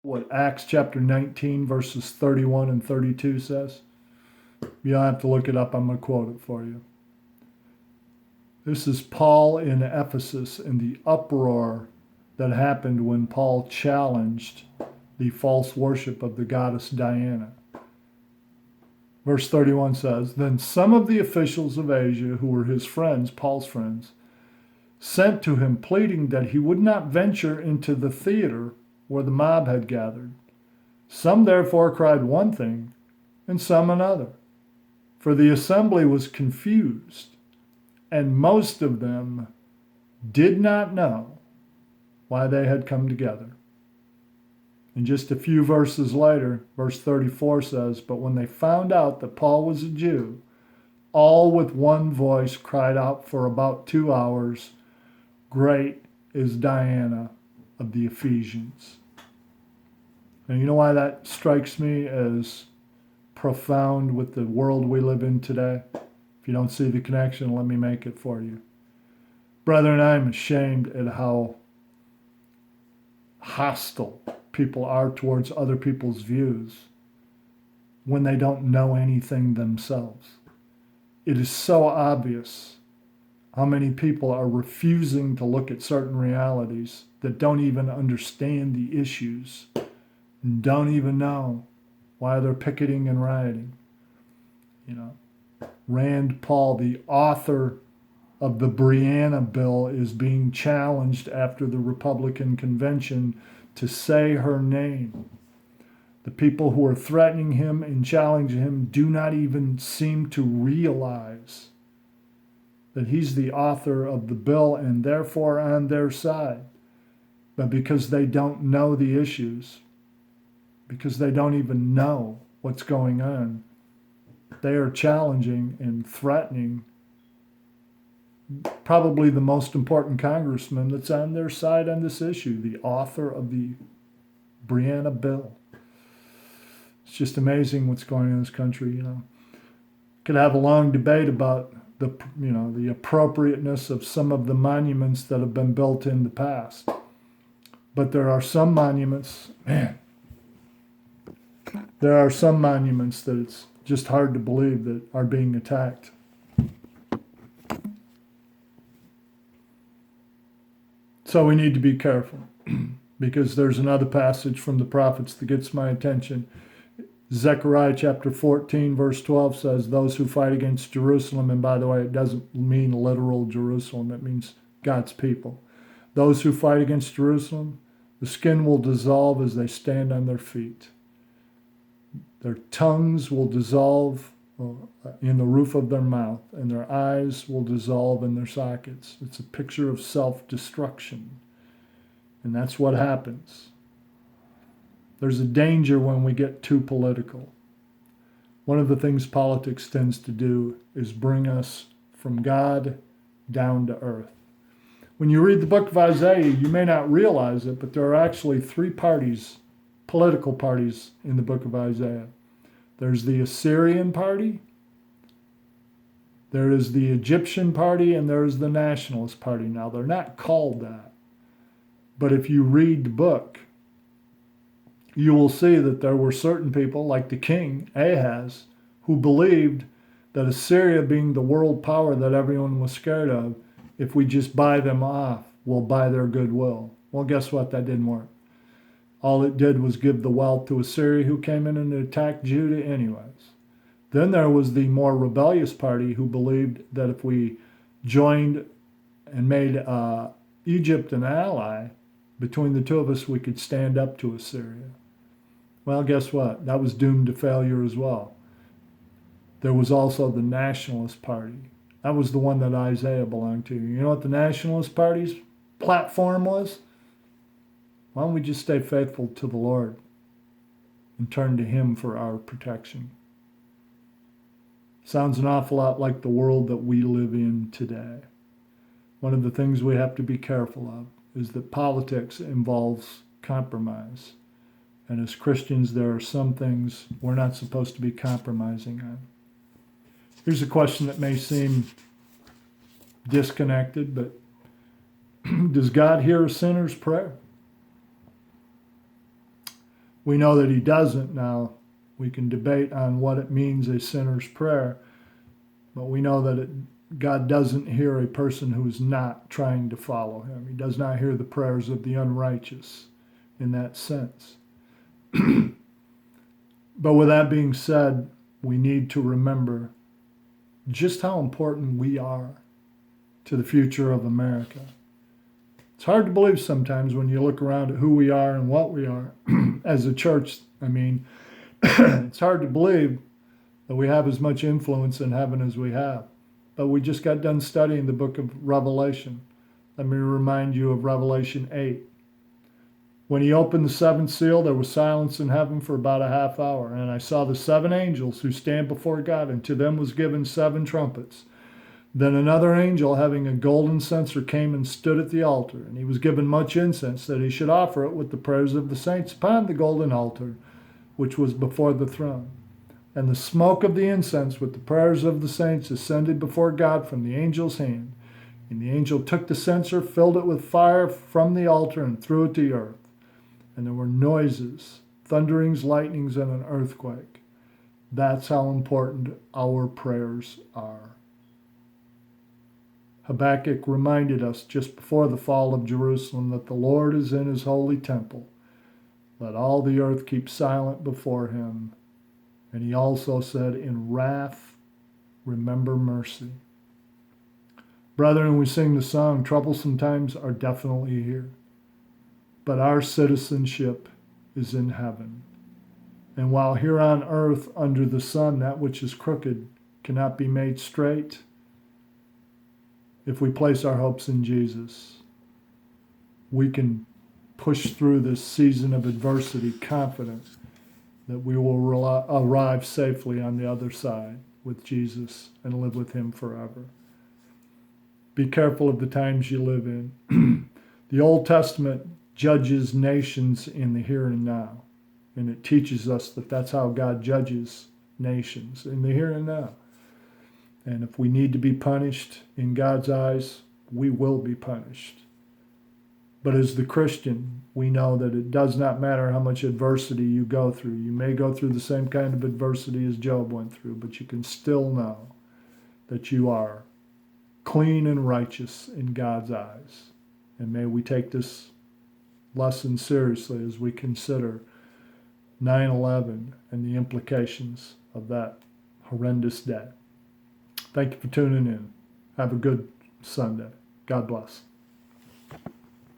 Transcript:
what Acts chapter 19, verses 31 and 32 says? You don't have to look it up. I'm going to quote it for you. This is Paul in Ephesus in the uproar that happened when Paul challenged the false worship of the goddess Diana. Verse 31 says, Then some of the officials of Asia, who were his friends, Paul's friends, sent to him pleading that he would not venture into the theater where the mob had gathered. Some therefore cried one thing, and some another. For the assembly was confused, and most of them did not know why they had come together. And just a few verses later, verse 34 says, But when they found out that Paul was a Jew, all with one voice cried out for about 2 hours, Great is Diana of the Ephesians. And you know why that strikes me as profound with the world we live in today? If you don't see the connection, let me make it for you. Brethren, I'm ashamed at how hostile people are towards other people's views when they don't know anything themselves. It is so obvious how many people are refusing to look at certain realities that don't even understand the issues and don't even know why they're picketing and rioting. You know, Rand Paul, the author of the Brianna Bill, is being challenged after the Republican convention to say her name. The people who are threatening him and challenging him do not even seem to realize that he's the author of the bill and therefore on their side. But because they don't know the issues, because they don't even know what's going on, they are challenging and threatening probably the most important congressman that's on their side on this issue, the author of the Brianna Bill. It's just amazing what's going on in this country. Could have a long debate about the appropriateness of some of the monuments that have been built in the past. But there are some monuments, that it's just hard to believe that are being attacked. So we need to be careful because there's another passage from the prophets that gets my attention. Zechariah chapter 14, verse 12 says, Those who fight against Jerusalem, and by the way, it doesn't mean literal Jerusalem, it means God's people. Those who fight against Jerusalem, the skin will dissolve as they stand on their feet. Their tongues will dissolve in the roof of their mouth, and their eyes will dissolve in their sockets. It's a picture of self-destruction. And that's what happens. There's a danger when we get too political. One of the things politics tends to do is bring us from God down to earth. When you read the book of Isaiah, you may not realize it, but there are actually 3 parties, political parties, in the book of Isaiah. There's the Assyrian party, there is the Egyptian party, and there is the nationalist party. Now, they're not called that. But if you read the book, you will see that there were certain people, like the king, Ahaz, who believed that Assyria, being the world power that everyone was scared of, if we just buy them off, we'll buy their goodwill. Well, guess what? That didn't work. All it did was give the wealth to Assyria, who came in and attacked Judah anyways. Then there was the more rebellious party who believed that if we joined and made Egypt an ally, between the two of us, we could stand up to Assyria. Well, guess what? That was doomed to failure as well. There was also the nationalist party. That was the one that Isaiah belonged to. You know what the nationalist party's platform was? Why don't we just stay faithful to the Lord and turn to Him for our protection? Sounds an awful lot like the world that we live in today. One of the things we have to be careful of is that politics involves compromise. And as Christians, there are some things we're not supposed to be compromising on. Here's a question that may seem disconnected, but does God hear a sinner's prayer? We know that he doesn't now. We can debate on what it means, a sinner's prayer, but we know that God doesn't hear a person who is not trying to follow him. He does not hear the prayers of the unrighteous in that sense. But with that being said, we need to remember just how important we are to the future of America. It's hard to believe sometimes when you look around at who we are and what we are as a church. I mean, it's hard to believe that we have as much influence in heaven as we have. But we just got done studying the book of Revelation. Let me remind you of Revelation 8. When he opened the seventh seal, there was silence in heaven for about a half hour. And I saw the seven angels who stand before God, and to them was given seven trumpets. Then another angel, having a golden censer, came and stood at the altar. And he was given much incense, that he should offer it with the prayers of the saints upon the golden altar, which was before the throne. And the smoke of the incense with the prayers of the saints ascended before God from the angel's hand. And the angel took the censer, filled it with fire from the altar, and threw it to the earth. And there were noises, thunderings, lightnings, and an earthquake. That's how important our prayers are. Habakkuk reminded us just before the fall of Jerusalem that the Lord is in his holy temple. Let all the earth keep silent before him. And he also said, in wrath, remember mercy. Brethren, we sing the song, troublesome times are definitely here. But our citizenship is in heaven. And while here on earth, under the sun, that which is crooked cannot be made straight, if we place our hopes in Jesus, we can push through this season of adversity confident that we will arrive safely on the other side with Jesus and live with him forever. Be careful of the times you live in. The Old Testament judges nations in the here and now, and it teaches us that that's how God judges nations, in the here and now. And if we need to be punished in God's eyes, we will be punished. But as the Christian, we know that it does not matter how much adversity you go through. You may go through the same kind of adversity as Job went through, but you can still know that you are clean and righteous in God's eyes. And may we take this lesson seriously as we consider 9/11 and the implications of that horrendous day. Thank you for tuning in. Have a good Sunday. God bless.